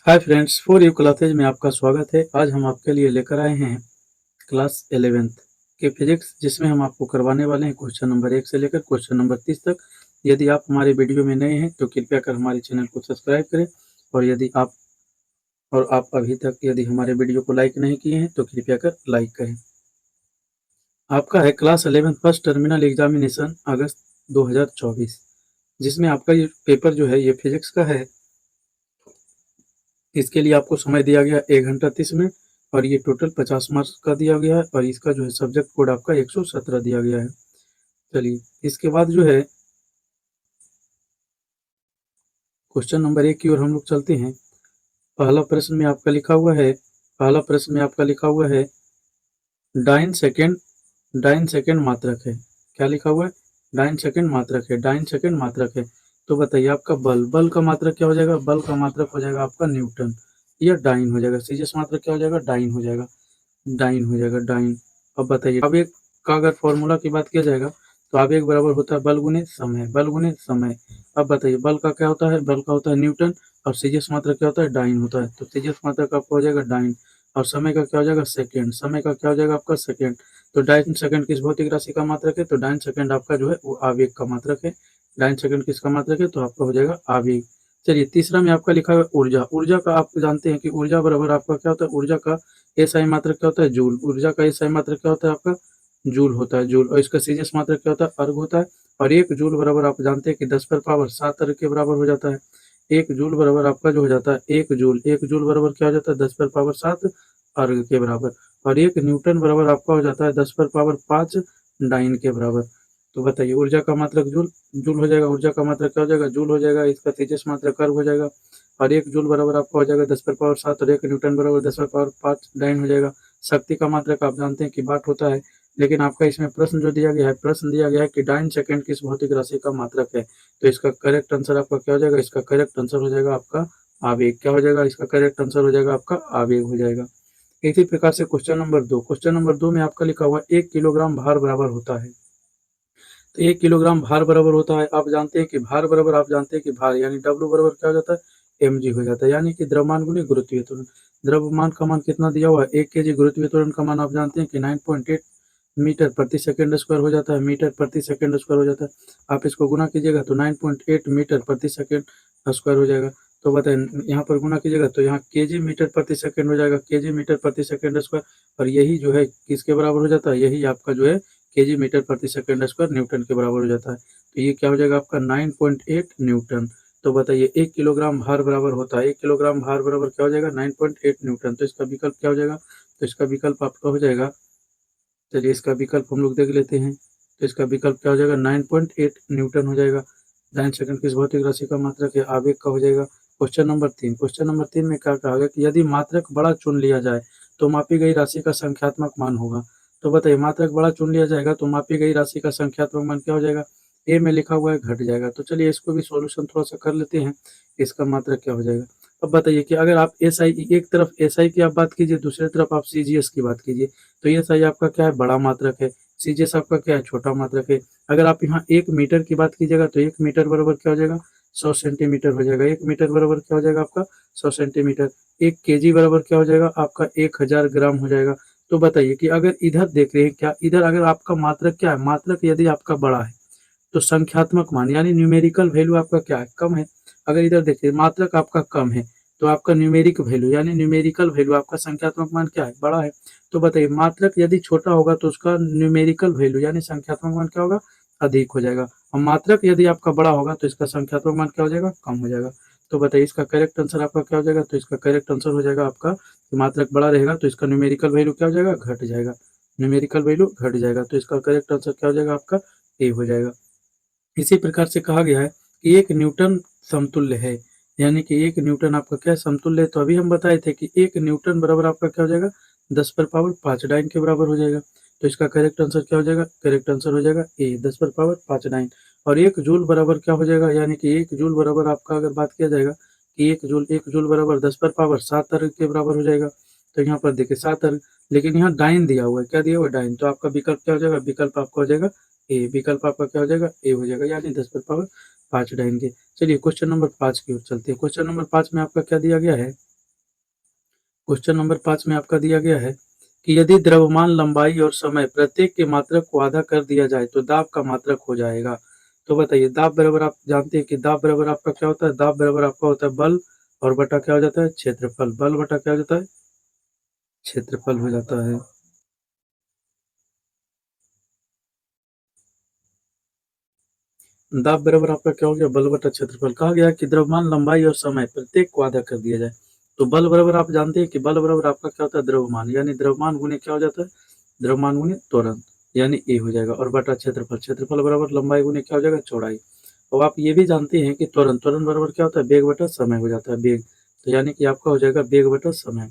Hi friends, for you classes में आपका स्वागत है। आज हम आपके लिए लेकर आए हैं क्लास 11th के फिजिक्स, जिसमें हम आपको करवाने वाले हैं क्वेश्चन नंबर 1 से लेकर क्वेश्चन नंबर 30 तक। यदि आप हमारे वीडियो में नए हैं तो कृपया कर हमारे चैनल को सब्सक्राइब करें, और आप अभी तक यदि हमारे वीडियो को लाइक नहीं किए हैं तो कृपया कर लाइक करें। आपका है क्लास 11 फर्स्ट टर्मिनल एग्जामिनेशन अगस्त 2024, जिसमें आपका ये पेपर जो है ये फिजिक्स का है। इसके लिए आपको समय दिया गया 1 घंटा 30 मिनट, और ये टोटल 50 मार्क्स का दिया गया है, और इसका जो है सब्जेक्ट कोड आपका 117 दिया गया है। चलिए, इसके बाद जो है क्वेश्चन नंबर 1 की ओर हम लोग चलते हैं। पहला प्रश्न में आपका लिखा हुआ है डाइन सेकेंड मात्रक है। क्या लिखा हुआ है? डाइन सेकेंड मात्रक है। तो बताइए, आपका बल का मात्रक क्या हो जाएगा? बल का मात्रक हो जाएगा आपका न्यूटन, या डाइन हो जाएगा। सीजीएस मात्रक क्या हो जाएगा? डाइन हो जाएगा। डाइन। अब बताइए, आवेग का अगर फॉर्मूला की बात किया जाएगा तो आवेग बराबर होता है बल गुने समय। अब बताइए, बल का क्या होता है? बल का होता है न्यूटन, और सीजीएस मात्रक क्या होता है? डाइन होता है। तो सीजीएस मात्रक आपका हो जाएगा डाइन, और समय का क्या हो जाएगा? सेकेंड। समय का क्या हो जाएगा आपका? सेकेंड। तो डाइन सेकेंड किस भौतिक राशि का मात्रक है? तो डाइन सेकेंड आपका जो है वो आवेग का मात्रक है। डाइन सेकेंड किसका मात्रक है? तो आपका हो जाएगा आवेग। चलिए, तीसरा में आपका लिखा हुआ है ऊर्जा। ऊर्जा का आप जानते हैं कि ऊर्जा बराबर आपका क्या होता है? ऊर्जा का एसआई मात्रक क्या होता है? जूल। ऊर्जा का एसआई मात्रक क्या होता है आपका? जूल होता है, जूल। और इसका सीजीएस मात्रक क्या होता है? अर्ग होता है। और 1 जूल बराबर आप जानते हैं कि 10 पर पावर 7 अर्ग के बराबर हो जाता है। 1 जूल बराबर आपका जो हो जाता है 1 जूल बराबर क्या हो जाता है? 10 पर पावर 7 अर्ग के बराबर। और 1 न्यूटन बराबर आपका हो जाता है 10 पर पावर 5 डाइन के बराबर। तो बताइए, ऊर्जा का मात्रक जूल जूल हो जाएगा। ऊर्जा का मात्रक क्या हो जाएगा? जूल हो जाएगा। इसका सीजीएस मात्रक अर्ग हो जाएगा। और 1 जूल बराबर आपका हो जाएगा 10 पर पावर 7, और 1 न्यूटन बराबर 10 पर पावर 5 डाइन हो जाएगा। शक्ति का मात्रक आप जानते हैं कि वाट होता है, लेकिन आपका इसमें प्रश्न जो दिया गया है, प्रश्न दिया गया है कि डाइन सेकेंड किस भौतिक राशि का मात्रक है। तो इसका करेक्ट आंसर आपका क्या हो जाएगा? इसका करेक्ट आंसर हो जाएगा आपका आवेग। क्या हो जाएगा? इसका करेक्ट आंसर हो जाएगा आपका आवेग हो जाएगा। इसी प्रकार से क्वेश्चन नंबर 2 में आपका लिखा हुआ 1 किलोग्राम भार बराबर होता है। तो 1 किलोग्राम भार बराबर होता है, आप जानते हैं कि भार यानी डब्ल्यू बराबर क्या हो जाता है? mg हो जाता है, यानी कि द्रव्यमान गुने गुरुत्वीय त्वरण। द्रव्यमान का मान कितना दिया हुआ है? 1 केजी। गुरुत्वीय त्वरण का मान आप जानते हैं कि 9.8 मीटर प्रति सेकंड स्क्वायर हो जाता है। मीटर प्रति सेकंड स्क्वायर हो जाता है। आप इसको गुना कीजिएगा तो 9.8 मीटर प्रति सेकंड स्क्वायर हो जाएगा। तो बताइए, यहाँ पर गुना कीजिएगा तो यहाँ केजी मीटर प्रति सेकंड हो जाएगा, केजी मीटर प्रति सेकंड स्क्वायर। और यही जो है किसके बराबर हो जाता है? यही आपका जो है केजी मीटर प्रति सेकंड स्क्वायर न्यूटन के बराबर हो जाता है। तो ये क्या हो जाएगा आपका? 9.8 न्यूटन। तो बताइए, 1 किलोग्राम भार बराबर होता है, 1 किलोग्राम भार बराबर क्या हो जाएगा? 9.8 न्यूटन। तो इसका विकल्प क्या हो जाएगा? तो इसका विकल्प आपका हो जाएगा, चलिए इसका विकल्प हम लोग देख लेते हैं। तो इसका विकल्प क्या हो जाएगा? 9.8 न्यूटन हो जाएगा। डाइन सेकंड किस भौतिक राशि का मात्रक है? आवेग का हो जाएगा। क्वेश्चन नंबर 3 में क्या कहा गया कि यदि मात्रक बड़ा चुन लिया जाए तो मापी गई राशि का संख्यात्मक मान होगा। तो बताइए, मात्रक बड़ा चुन लिया जाएगा तो मापी गई राशि का संख्यात्मक मान क्या हो जाएगा? ए में लिखा हुआ है घट जाएगा। तो चलिए इसको भी सॉल्यूशन थोड़ा सा कर लेते हैं। इसका मात्रक क्या हो जाएगा? अब बताइए कि अगर आप एसआई, एक तरफ एसआई की आप बात कीजिए, दूसरी तरफ आप सीजीएस की बात कीजिए, तो ये सही आपका क्या है? बड़ा मात्रक है। सीजीएस आपका क्या है? छोटा मात्रक है। अगर आप यहाँ 1 मीटर की बात कीजिएगा तो 1 मीटर बराबर क्या हो जाएगा? 100 सेंटीमीटर हो जाएगा। 1 मीटर बराबर क्या हो जाएगा आपका? 100 सेंटीमीटर। 1 केजी बराबर क्या हो जाएगा आपका? 1000 ग्राम हो जाएगा। तो बताइए कि अगर इधर देख रहे हैं, क्या इधर अगर आपका मात्रक क्या है? मात्रक यदि आपका बड़ा है तो संख्यात्मक मान यानी न्यूमेरिकल वैल्यू आपका क्या है? कम है। अगर इधर देखिए मात्रक आपका कम है तो आपका न्यूमेरिक वैल्यू यानी न्यूमेरिकल वैल्यू आपका संख्यात्मक मान क्या है? बड़ा है। तो बताइए, मात्रक यदि छोटा होगा तो उसका न्यूमेरिकल वैल्यू यानी संख्यात्मक मान क्या होगा? अधिक हो जाएगा। और मात्रक यदि आपका बड़ा होगा तो इसका संख्यात्मक मान क्या हो जाएगा? कम हो जाएगा। तो बताइए, इसका करेक्ट आंसर आपका क्या हो जाएगा? तो इसका करेक्ट आंसर हो जाएगा आपका, मात्रक बड़ा रहेगा तो इसका न्यूमेरिकल वैल्यू क्या हो जाएगा? घट जाएगा। न्यूमेरिकल वैल्यू घट जाएगा। तो इसका करेक्ट आंसर क्या हो जाएगा आपका? ए हो जाएगा। इसी प्रकार से कहा गया है कि 1 न्यूटन समतुल्य है, यानी कि 1 न्यूटन आपका क्या समतुल्य है? तो अभी हम बताए थे कि 1 न्यूटन बराबर आपका क्या हो जाएगा? 10 पर पावर 5 डाइन के बराबर हो जाएगा। तो इसका करेक्ट आंसर क्या हो जाएगा? करेक्ट आंसर हो जाएगा ए, 10 पर पावर 5 डाइन। और 1 जूल बराबर क्या हो जाएगा? यानी कि 1 जूल बराबर आपका अगर बात किया जाएगा कि 1 जूल बराबर 10 पर पावर 7 अर्ग के बराबर हो जाएगा। तो यहाँ पर देखिए 7 अर्ग, लेकिन यहाँ डाइन दिया हुआ है। क्या दिया हुआ है? डाइन। तो आपका विकल्प क्या हो जाएगा? विकल्प आपका हो जाएगा ए। विकल्प आपका क्या हो जाएगा? ए हो जाएगा, यानी 10 पर पावर 5 डाइन के। चलिए क्वेश्चन नंबर 5 की ओर चलते हैं। क्वेश्चन नंबर 5 में आपका क्या दिया गया है? क्वेश्चन नंबर 5 में आपका दिया गया है कि यदि द्रव्यमान, लंबाई और समय प्रत्येक के मात्रक को आधा कर दिया जाए तो दाब का मात्रक हो जाएगा। तो बताइए, दाब बराबर आप जानते हैं कि दाब बराबर आपका क्या होता है? दाब बराबर आपका होता है बल और बटा क्या हो जाता है? क्षेत्रफल। बल बटा क्या हो जाता है? क्षेत्रफल हो जाता है। दाब बराबर आपका क्या हो गया? बल बटा क्षेत्रफल। कहा गया कि द्रव्यमान, लंबाई और समय प्रत्येक को आधा कर दिया जाए। तो बल बराबर आप जानते हैं कि बल बराबर आपका क्या होता है? द्रव्यमान, यानी द्रव्यमान गुने क्या हो जाता है? द्रव्यमान गुने त्वरण, यानी ए हो जाएगा। और बटा क्षेत्रफल, क्षेत्रफल बराबर लंबाई गुने क्या हो जाएगा? चौड़ाई। अब आप ये भी जानते हैं कि त्वरण, त्वरण बराबर क्या होता है? वेग बटा समय हो जाता है, वेग। तो यानी कि आपका हो जाएगा वेग बटा समय।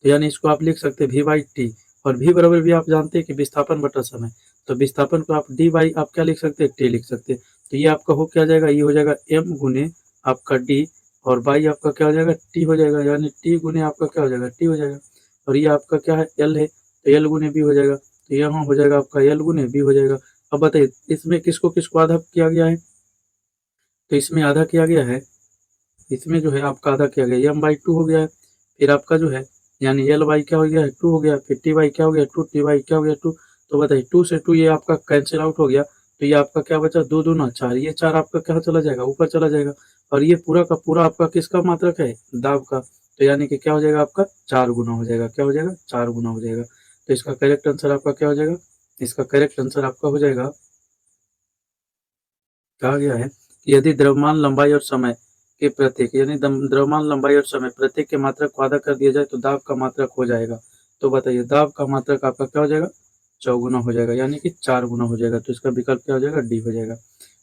तो यानी इसको आप लिख सकते हैं वी बाई टी। और वी बराबर भी आप जानते हैं कि विस्थापन बटा समय। तो विस्थापन को आप डी बाई आप क्या लिख सकते हैं? टी लिख सकते हैं। तो ये आपका हो क्या जाएगा? ये हो जाएगा एम गुने आपका डी, और बाई आपका क्या हो जाएगा? टी हो जाएगा, यानी टी गुने आपका क्या हो जाएगा? टी हो जाएगा। और ये आपका क्या है? एल है, तो एल गुने बी हो जाएगा। तो यहाँ हो जाएगा आपका एल गुने बी हो जाएगा। अब बताइए इसमें किसको किसको आधा किया गया है? तो इसमें आधा किया गया है, इसमें जो है आपका आधा किया गया एम बाई टू हो गया है। फिर आपका जो है यानी एल बाई क्या हो गया है? टू हो गया। फिर टी बाई क्या हो गया? टू। टी बाई क्या हो गया? टू। तो बताइए टू से टू ये आपका कैंसिल आउट हो गया, तो ये आपका क्या बचा? दो दूना चार, ये चार आपका क्या चला जाएगा? ऊपर चला जाएगा। और ये पूरा का पूरा आपका किसका मात्रक है? दाब का। तो यानी कि क्या हो जाएगा आपका? चार गुना हो जाएगा। क्या हो जाएगा? चार गुना हो जाएगा। तो इसका करेक्ट आंसर आपका क्या हो जाएगा? इसका करेक्ट आंसर आपका हो जाएगा, कहा गया है कि यदि द्रव्यमान, लंबाई और समय के प्रत्येक, यानी द्रव्यमान, लंबाई और समय प्रत्येक के मात्रक को आधा कर दिया जाए तो दाब का मात्रक हो जाएगा। तो बताइए दाब का मात्रक आपका क्या हो जाएगा? चौगुना हो जाएगा, यानी कि चार गुना हो जाएगा। तो इसका विकल्प क्या हो जाएगा? डी हो जाएगा।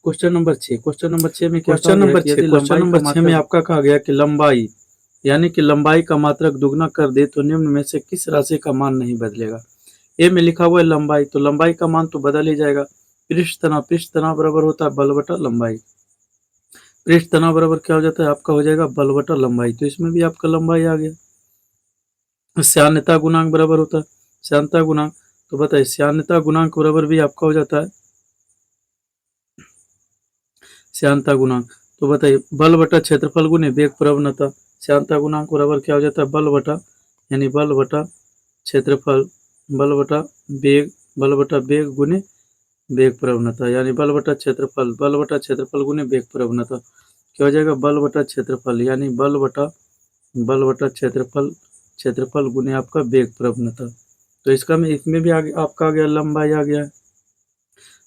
क्वेश्चन नंबर 6, क्वेश्चन नंबर 6 में क्या कहा क्वेश्चन गया है नंबर कि छह यदि क्वेश्चन लंबाई का नंबर 6 में मात्रक, आपका कहा गया कि लंबाई, यानी कि लंबाई का मात्रक दुगना कर दे तो निम्न में से किस राशि का मान नहीं बदलेगा। ए में लिखा हुआ है लंबाई, तो लंबाई का मान तो बदल ही जाएगा। पृष्ठ तनाव, पृष्ठ तनाव बराबर होता है बल बटा लंबाई। पृष्ठ तनाव बराबर क्या हो जाता है? आपका हो जाएगा बल बटा लंबाई। तो इसमें भी आपका लंबाई आ गया। श्यानता गुणांक बराबर होता है श्यानता गुणांक। तो बताइए श्यानता गुणांक बराबर भी आपका हो जाता है श्यानता गुणांक। तो बताइए बल बटा क्षेत्रफल गुने वेग प्रवणता। श्यानता गुणांक बराबर क्या हो जाता है? बल बटा, यानी बल बटा क्षेत्रफल, बल बटा वेग, बल बटा वेग गुने वेग प्रवणता, यानी बल बटा क्षेत्रफल, बल बटा क्षेत्रफल गुने वेग प्रवणता। क्या हो जाएगा? बल बटा क्षेत्रफल, यानी बल बटा क्षेत्रफल, क्षेत्रफल गुने आपका वेग प्रवणता। तो इसका में इसमें भी आगे आपका आ गया लंबाई आ गया है।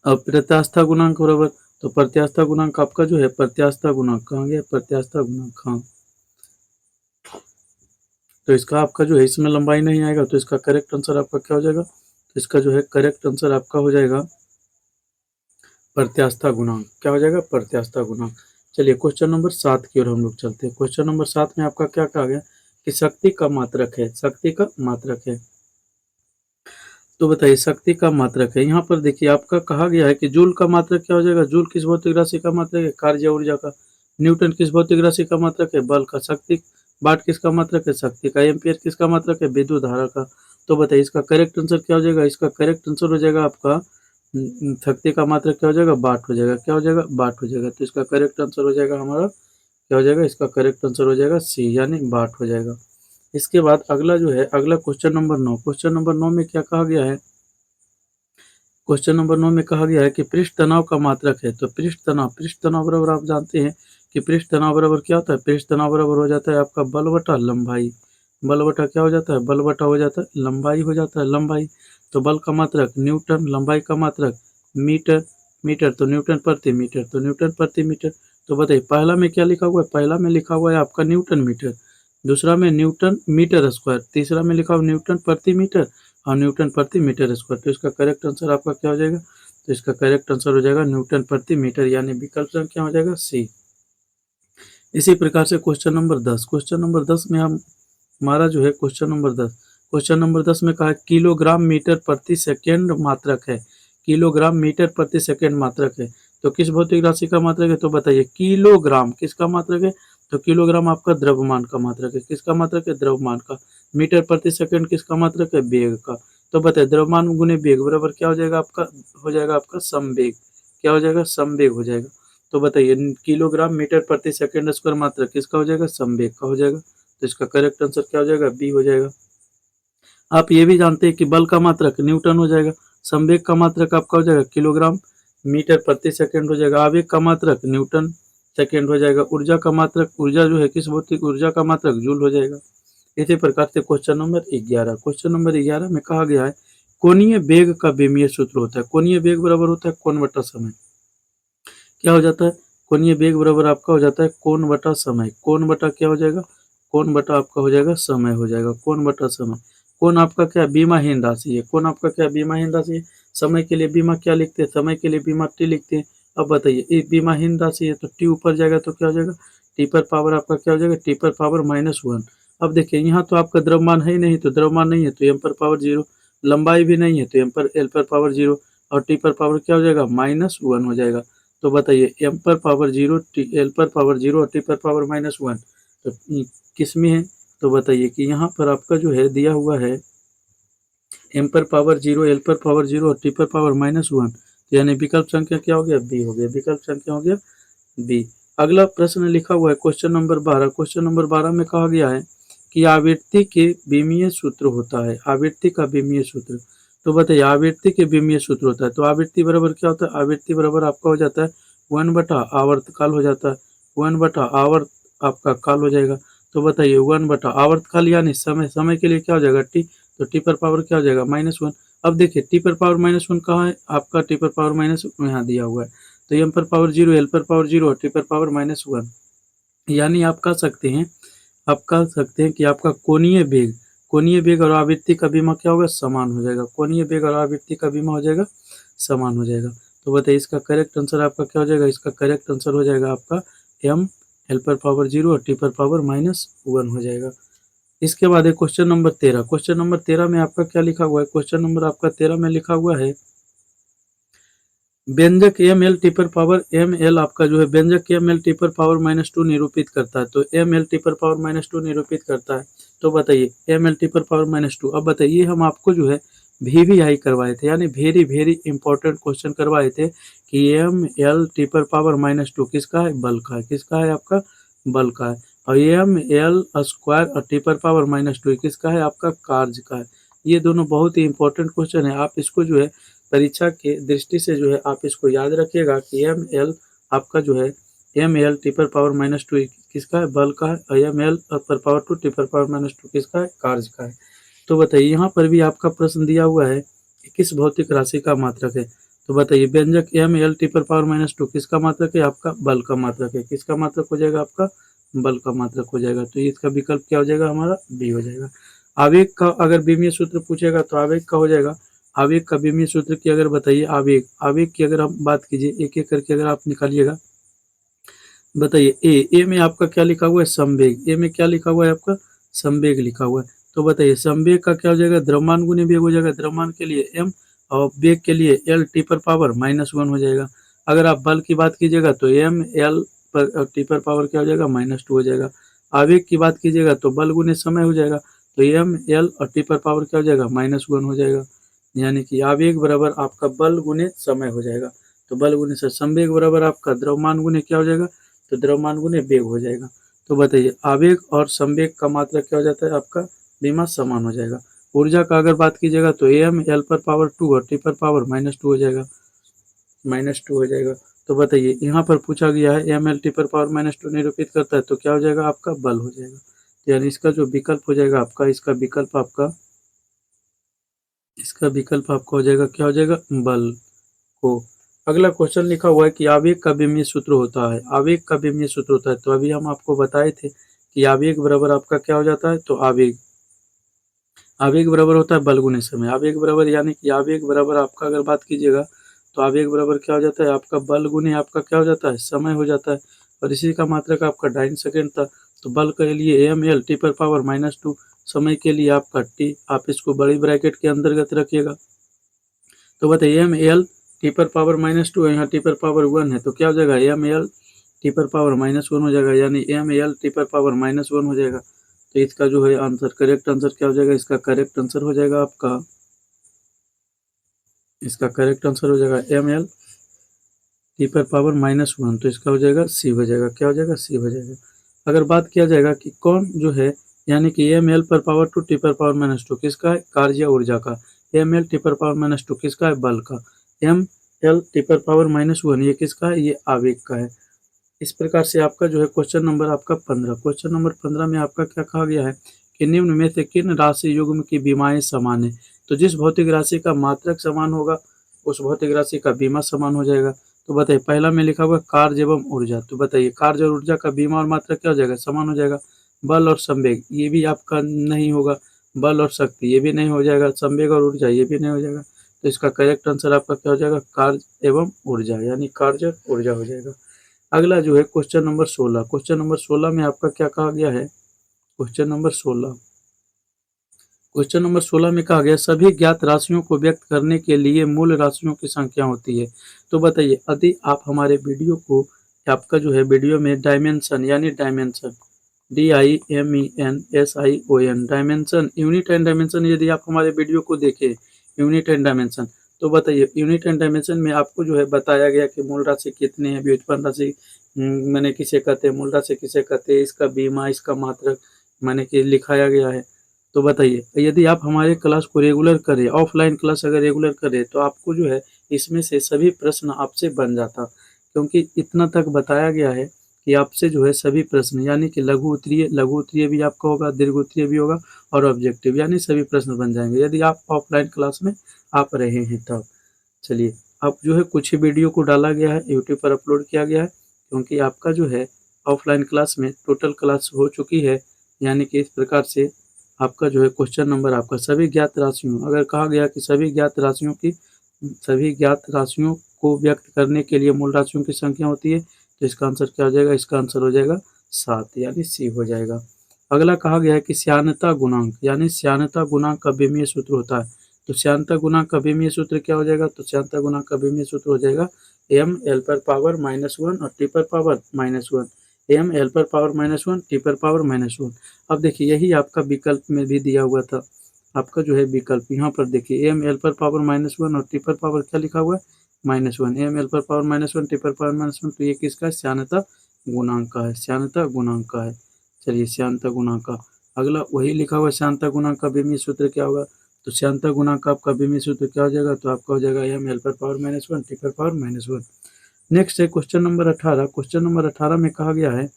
अब प्रत्यास्था गुणांक बराबर, तो प्रत्यास्था गुणांक आपका जो है प्रत्यास्था गुणांक कहाँ गया? प्रत्यास्था गुणांक, हाँ। तो इसका आपका जो है इसमें लंबाई नहीं आएगा, तो इसका करेक्ट आंसर आपका क्या हो जाएगा? तो इसका जो है करेक्ट आंसर आपका हो जाएगा प्रत्यास्था गुणांक। क्या हो जाएगा? प्रत्यास्था गुणांक। चलिए क्वेश्चन नंबर 7 की ओर हम लोग चलते हैं। क्वेश्चन नंबर 7 में आपका क्या कहा गया कि शक्ति का मात्रक है, शक्ति का मात्रक है। तो बताइए शक्ति का मात्रक है, यहाँ पर देखिए आपका कहा गया है कि जूल का मात्रक क्या हो जाएगा? जूल किस भौतिक राशि का मात्रक है? कार्य ऊर्जा का। न्यूटन किस भौतिक राशि का मात्रक है? बल का। शक्ति, वाट किसका मात्रक है? शक्ति का। एम्पियर किसका मात्रक है? विद्युत धारा का। तो बताइए इसका करेक्ट आंसर क्या हो जाएगा? इसका करेक्ट आंसर हो जाएगा आपका शक्ति का मात्रक क्या हो जाएगा? वाट हो जाएगा। क्या हो जाएगा? वाट हो जाएगा। तो इसका करेक्ट आंसर हो जाएगा हमारा क्या हो जाएगा? इसका करेक्ट आंसर हो जाएगा सी, यानी वाट हो जाएगा। इसके बाद अगला जो है, अगला क्वेश्चन नंबर 9, क्वेश्चन नंबर 9 में क्या कहा गया है? क्वेश्चन नंबर 9 में कहा गया है कि पृष्ठ तनाव का मात्रक है। तो पृष्ठ तनाव, पृष्ठ तनाव बराबर आप जानते हैं कि पृष्ठ तनाव बराबर क्या होता है? पृष्ठ तनाव बराबर हो जाता है आपका बल बटा लंबाई। बल बटा क्या हो जाता है? बल बटा हो जाता है लंबाई, हो जाता है लंबाई। तो बल का मात्रक न्यूटन, लंबाई का मात्रक मीटर, मीटर तो न्यूटन प्रति मीटर, तो न्यूटन प्रति मीटर। तो बताइए पहला में क्या लिखा हुआ है? पहला में लिखा हुआ है आपका न्यूटन मीटर, दूसरा में न्यूटन मीटर स्क्वायर, तीसरा में लिखा हुआ न्यूटन प्रति मीटर और न्यूटन प्रति मीटर स्क्वायर। तो इसका करेक्ट आंसर आपका क्या हो जाएगा? तो इसका करेक्ट आंसर हो जाएगा न्यूटन प्रति मीटर, यानी विकल्प संख्या हो जाएगा सी। इसी प्रकार से क्वेश्चन नंबर 10, क्वेश्चन नंबर 10 में हम हमारा जो है क्वेश्चन नंबर 10, क्वेश्चन नंबर 10 में कहा है किलोग्राम मीटर प्रति सेकेंड मात्रक है। किलोग्राम मीटर प्रति सेकेंड मात्रक है। तो किस भौतिक राशि का मात्रक है? तो बताइए किलोग्राम किसका मात्रक है? तो किलोग्राम आपका द्रव्यमान का मात्रक है। किसका मात्रक है? द्रव्यमान का। मीटर प्रति सेकेंड किसका मात्रक है? वेग का। तो बताइए द्रव्यमान गुने वेग बराबर क्या हो जाएगा आपका? हो जाएगा आपका समवेग। क्या हो जाएगा? समवेग हो जाएगा। तो बताइए किलोग्राम मीटर प्रति सेकेंड स्क्वायर मात्रक किसका हो जाएगा? समवेग का हो जाएगा। तो इसका करेक्ट आंसर क्या हो जाएगा, बी हो जाएगा। आप ये भी जानते हैं कि बल का मात्रक न्यूटन हो जाएगा, संवेग का मात्रक आपका हो जाएगा किलोग्राम मीटर प्रति सेकंड हो जाएगा, आवेग का मात्रक न्यूटन सेकंड हो जाएगा, ऊर्जा का मात्रक, ऊर्जा जो है किस भौतिक ऊर्जा का मात्रक जूल हो जाएगा। इसी प्रकार से क्वेश्चन नंबर 11, क्वेश्चन नंबर 11 में कहा गया है कोणीय वेग का विमीय सूत्र होता है। कोणीय वेग बराबर होता है कोण बटा समय। क्या हो जाता है, कोणीय वेग बराबर आपका हो जाता है कोण बटा समय। कोण बटा क्या हो जाएगा, कोण बटा आपका हो जाएगा समय हो जाएगा, कोण बटा समय। कोण आपका क्या बीमाहीन राशि है, कोण आपका क्या बीमाहीन राशि है। समय के लिए बीमा क्या लिखते हैं, समय के लिए बीमा टी लिखते हैं। अब बताइए ये बीमाहीन राशि है तो टी ऊपर जाएगा तो क्या हो जाएगा, टी पर पावर आपका क्या हो जाएगा, टी पर पावर -1। अब देखिए यहाँ तो आपका द्रव्यमान है ही नहीं, तो द्रव्यमान नहीं है तो एम पर पावर 0, लंबाई भी नहीं है तो एम पर एल पर पावर 0 और टी पर पावर क्या हो जाएगा -1 हो जाएगा। तो बताइए एम पर पावर 0, एल पर पावर 0 और टी पर पावर -1 तो किस में है। तो बताइए कि यहाँ पर आपका जो है दिया हुआ है एम पर पावर 0, एल पर पावर 0 और टी पर पावर -1, यानी विकल्प संख्या क्या हो गया, बी हो गया। विकल्प संख्या हो गया बी। अगला प्रश्न लिखा हुआ है क्वेश्चन नंबर 12। क्वेश्चन नंबर 12 में कहा गया है कि आवृत्ति के विमीय सूत्र होता है, आवृत्ति का विमीय सूत्र। तो बताइए आवृत्ति के विमीय सूत्र होता है, तो आवृत्ति बराबर क्या होता है, आवृत्ति बराबर आपका हो जाता है 1 बटा आवर्तकाल हो जाता है, 1 बटा आवर्त आपका काल हो जाएगा। तो बताइए 1 बटा आवर्तकाल यानी समय, समय के लिए क्या हो जाएगा टी, तो टी पर पावर क्या हो जाएगा -1। अब देखिए टी पर पावर -1 कहाँ है आपका, टी पर पावर -1 यहाँ दिया हुआ है, तो एम पर पावर 0, एल पर पावर 0 और टी पर पावर -1, यानी आप कह सकते हैं, आप कह सकते हैं कि आपका कोणीय वेग, कोणीय वेग और आवृत्ति का बीमा क्या होगा, समान हो जाएगा। कोणीय वेग और आवृत्ति का बीमा हो जाएगा समान हो जाएगा। तो बताइए इसका करेक्ट आंसर आपका क्या हो जाएगा, इसका करेक्ट आंसर हो जाएगा आपका एम एल पर पावर 0 और टी पर पावर -1 हो जाएगा। इसके बाद है क्वेश्चन नंबर 13। क्वेश्चन नंबर 13 में आपका क्या लिखा हुआ है, क्वेश्चन नंबर आपका 13 में लिखा हुआ है व्यंजक एम एल टी पर पावर एम एल आपका जो है व्यंजक एम एल टी पर पावर -2 निरूपित करता है, तो एम एल टी पर पावर -2 निरूपित करता है। तो बताइए एम एल टी पर पावर -2। अब बताइए हम आपको जो है VVI करवाए थे, यानी वेरी वेरी इंपॉर्टेंट क्वेश्चन करवाए थे कि एम एल टी पर पावर -2 किसका है, बल का है, किसका है आपका बल का है। और एम एल स्क्वायर और टी पर पावर -2 किसका है आपका कार्य का है। ये दोनों बहुत ही इंपॉर्टेंट क्वेश्चन है, आप इसको जो है परीक्षा के दृष्टि से जो है आप इसको याद रखिएगा कि एम एल आपका जो है एम एल टी पर पावर -2 किसका है, बल का है, और एम एल पर पावर 2 टी पर पावर -2 किसका है, कार्य का है। तो बताइए यहाँ पर भी आपका प्रश्न दिया हुआ है कि किस भौतिक राशि का मात्रक है। तो बताइए व्यंजक एम एल टी पर पावर -2 किसका मात्रक है, आपका बल का मात्रक है। किसका मात्रक हो जाएगा, आपका बल का मात्रक हो जाएगा। तो इसका विकल्प क्या हो जाएगा, हमारा बी हो जाएगा। आवेग का अगर विमीय सूत्र पूछेगा तो आवेग का हो जाएगा, आवेग का विमीय सूत्र की अगर बताइए, आवेग, आवेग की अगर आप बात कीजिए एक एक करके अगर आप निकालिएगा। बताइए ए में आपका क्या लिखा हुआ है, संवेग। ए में क्या लिखा हुआ है आपका, संवेग लिखा हुआ है। तो बताइए संवेग का क्या हो जाएगा, द्रव्यमान गुने वेग हो जाएगा। द्रव्यमान के लिए एम और वेग के लिए एल टी पर पावर -1 हो जाएगा। अगर आप बल की बात कीजिएगा तो एम एल पर टी पर पावर क्या हो जाएगा, -2 हो जाएगा। आवेग की बात कीजिएगा तो बल गुने समय हो जाएगा, तो एम एल और टी पर पावर क्या हो जाएगा, -1 हो जाएगा। यानी कि आवेग बराबर आपका बल गुने समय हो जाएगा। तो बल गुने से संवेग बराबर आपका द्रव्यमान गुने क्या हो जाएगा, तो द्रव्यमान गुने वेग हो जाएगा। तो बताइए आवेग और संवेग का मात्रा क्या हो जाता है आपका, बीमा समान हो जाएगा। ऊर्जा का अगर बात कीजिएगा तो एम एल पर पावर 2 और टी पर पावर -2 हो जाएगा, -2 हो जाएगा। तो बताइए यहाँ पर पूछा गया है एम एल टी पर पावर -2 निरूपित करता है, तो क्या हो जाएगा आपका बल हो जाएगा। यानी इसका जो विकल्प हो जाएगा आपका, इसका विकल्प आपका हो जाएगा क्या हो जाएगा, बल को। अगला क्वेश्चन लिखा हुआ है कि आवेग का विमीय सूत्र होता है, आवेग का विमीय सूत्र होता है। तो अभी हम आपको बताए थे कि आवेग बराबर आपका क्या हो जाता है, तो आवेग, आवेग बराबर होता है बल गुने समय। आवेग बराबर यानी कि आवेग बराबर आपका अगर बात कीजिएगा तो आवेग बराबर क्या हो जाता है आपका बल गुने आपका क्या हो जाता है, समय हो जाता है। और इसी का मात्रक आपका 2.5 सेकेंड था। तो बल के लिए एम एल टी पर पावर -2, समय के लिए आपका टी, आप इसको बड़ी ब्रैकेट के अंतर्गत रखिएगा। तो बताइए एम एल टी पर पावर -2 है, यहाँ टी पर पावर 1 है, तो क्या हो जाएगा एम एल टी पर पावर -1 हो जाएगा, यानी एम एल टी पर पावर -1 हो जाएगा। तो इसका जो है आंसर, करेक्ट आंसर क्या हो जाएगा, इसका करेक्ट आंसर हो जाएगा आपका, इसका करेक्ट आंसर हो जाएगा एम एल टी पर पावर -1, तो इसका हो जाएगा सी हो जाएगा। क्या हो जाएगा, सी हो जाएगा। अगर बात किया जाएगा कि कौन जो है यानी कि एम एल पर पावर टू टी पर पावर माइनस टू किसका है, कार्य या ऊर्जा का। एम एल टी पर पावर माइनस टू किसका है, बल का। एम एल टी पर पावर माइनस वन ये किसका है, ये आवेग का है। इस प्रकार से आपका जो है क्वेश्चन नंबर आपका 15, क्वेश्चन नंबर 15 में आपका क्या कहा गया है कि निम्न में से किन राशि युग्म की बीमाएं समान है। तो जिस भौतिक राशि का मात्रक समान होगा उस भौतिक राशि का बीमा समान हो जाएगा। तो बताइए पहला में लिखा हुआ कार्य एवं ऊर्जा, तो बताइए कार्य और ऊर्जा का बीमा और मात्रक क्या हो जाएगा, समान हो जाएगा। बल और संवेग ये भी आपका नहीं होगा, बल और शक्ति ये भी नहीं हो जाएगा, संवेग और ऊर्जा ये भी नहीं हो जाएगा। तो इसका करेक्ट आंसर आपका क्या हो जाएगा, कार्य एवं ऊर्जा, यानी कार्य और ऊर्जा हो जाएगा। अगला जो है क्वेश्चन नंबर 16, क्वेश्चन नंबर 16 में आपका क्या कहा गया है, क्वेश्चन नंबर 16, क्वेश्चन नंबर 16 में कहा गया सभी ज्ञात राशियों को व्यक्त करने के लिए मूल राशियों की संख्या होती है। तो बताइए यदि आप हमारे वीडियो को, आपका जो है वीडियो में डायमेंशन यानी dimension DIMENSION dimension, unit and dimension, यदि आप हमारे वीडियो को देखें यूनिट एंड डायमेंशन, तो बताइए यूनिट एंड डायमेंशन में आपको जो है बताया गया कि मूल राशि कितने हैं, व्युत्पन्न राशि मैंने किसे कहते हैं, मूल राशि किसे कहते हैं, इसका बीमा, इसका मात्रक मैंने कि लिखाया गया है। तो बताइए यदि आप हमारे क्लास को रेगुलर करें, ऑफलाइन क्लास अगर रेगुलर करें तो आपको जो है इसमें से सभी प्रश्न आपसे बन जाता, क्योंकि इतना तक बताया गया है कि आपसे जो है सभी प्रश्न यानी कि लघु उत्तरीय भी आपका होगा, दीर्घ उत्तरीय भी होगा और ऑब्जेक्टिव यानी सभी प्रश्न बन जाएंगे यदि आप ऑफलाइन क्लास में आप रहे हैं तब। चलिए अब जो है कुछ ही वीडियो को डाला गया है, यूट्यूब पर अपलोड किया गया है, क्योंकि आपका जो है ऑफलाइन क्लास में टोटल क्लास हो चुकी है। यानी कि इस प्रकार से आपका जो है क्वेश्चन नंबर आपका सभी ज्ञात राशियों, अगर कहा गया कि सभी ज्ञात राशियों को व्यक्त करने के लिए मूल राशियों की संख्या होती है, तो इसका आंसर क्या हो जाएगा, इसका आंसर हो जाएगा 7 यानी सी हो जाएगा। अगला कहा गया है कि श्यानता गुणांक यानी श्यानता गुणांक का विमीय सूत्र होता है। तो श्यानता गुणांक का विमीय सूत्र क्या हो जाएगा, तो श्यानता गुणांक का विमीय सूत्र हो जाएगा एम एल पर पावर माइनस वन और टी पर power minus one, M L पर पावर माइनस वन टी पर पावर माइनस वन। अब देखिए यही आपका विकल्प में भी दिया हुआ था, आपका जो है विकल्प यहाँ पर देखिए एम एल पर पावर माइनस वन और टी पर पावर क्या लिखा हुआ है, माइनस वन, एम एल पर पावर माइनस वन टी पर पावर माइनस वन, तो ये किसका है, श्यानता गुणांक का है, श्यानता गुणांक का है। चलिए श्यानता गुणांक का अगला वही लिखा हुआ है, श्यानता गुणांक का विमीय सूत्र क्या होगा, तो श्यानता गुणांक का आपका विमीय सूत्र क्या हो जाएगा, तो आपका हो जाएगा एम एल पर पावर माइनस वन टी पर पावर माइनस वन। नेक्स्ट है क्वेश्चन नंबर 18, क्वेश्चन नंबर 18 में कहा गया है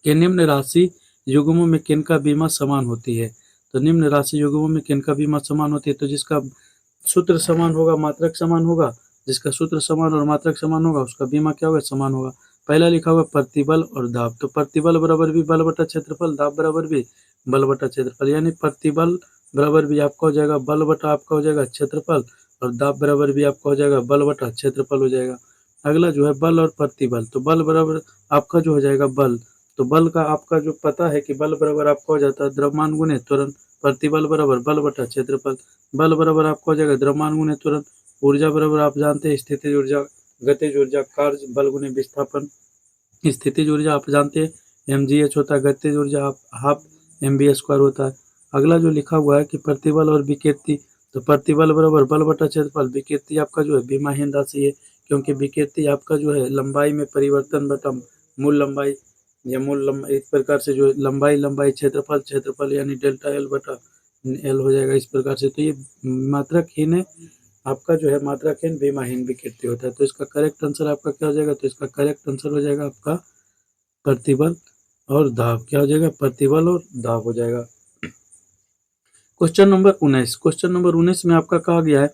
कि निम्न राशि युग्मों में किनका बीमा समान होती है। तो निम्न राशि युग्मों में किनका बीमा समान होती है, तो जिसका सूत्र समान होगा मात्रक समान होगा, जिसका सूत्र समान और मात्रक समान होगा उसका बीमा क्या होगा, समान होगा। पहला लिखा हुआ प्रतिबल और दाब, तो प्रतिबल बराबर भी बल बटा क्षेत्रफल, दाब बराबर भी बल बटा क्षेत्रफल, यानी प्रतिबल बराबर भी आपका हो जाएगा बल बटा आपका हो जाएगा क्षेत्रफल, और दाब बराबर भी आपका हो जाएगा बल बटा क्षेत्रफल हो जाएगा। अगला जो है बल और प्रतिबल, तो बल बराबर आपका जो हो जाएगा बल, तो बल का आपका जो पता है कि बल बराबर आपका हो जाता है द्रव्यमान गुणे त्वरण, प्रतिबल बराबर बल बटा क्षेत्रफल, बल बराबर आपका हो जाएगा द्रव्यमान गुणे त्वरण, ऊर्जा बराबर आप जानते हैं स्थितिज ऊर्जा, गतिज ऊर्जा, कार्य बल गुणे विस्थापन, स्थितिज ऊर्जा आप जानते हैं mgh होता है, गतिज ऊर्जा आप हाफ mv² होता है। अगला जो लिखा हुआ है कि प्रतिबल और विकृति, तो प्रतिबल बराबर बल बटा क्षेत्रफल, विकृति आपका जो है बीमाहीन राशि है, क्योंकि विकृति आपका जो है लंबाई में परिवर्तन बटा मूल लंबाई, या मूल लंबाई, इस प्रकार से जो लंबाई क्षेत्रफल क्षेत्रफल यानी डेल्टा एल बटा एल हो जाएगा इस प्रकार से। तो ये मात्रकहीन है, आपका जो है मात्रकहीन बीमाहीन विकृति होता है। तो इसका करेक्ट आंसर आपका क्या हो जाएगा, तो इसका करेक्ट आंसर हो जाएगा आपका प्रतिबल और दाब, क्या हो जाएगा, प्रतिबल और दाब हो जाएगा। क्वेश्चन नंबर 19, क्वेश्चन नंबर 19 में आपका कहा गया है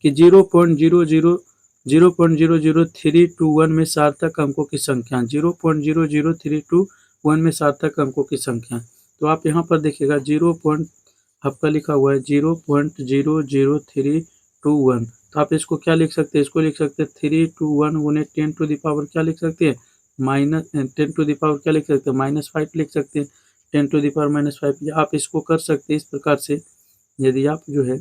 कि 0.00321 में सार्थक अंकों की संख्या, 0.00321 में सार्थक अंकों की संख्या। तो आप यहाँ पर देखिएगा आपका लिखा हुआ है 0.00321, तो आप इसको क्या लिख सकते हैं, इसको लिख सकते हैं 321 गुने 10 टू द पावर क्या लिख सकते हैं, माइनस 10 टू द पावर क्या लिख सकते हैं, -5 लिख सकते हैं, 10 टू द पावर -5, या आप इसको कर सकते हैं इस प्रकार से। यदि आप जो है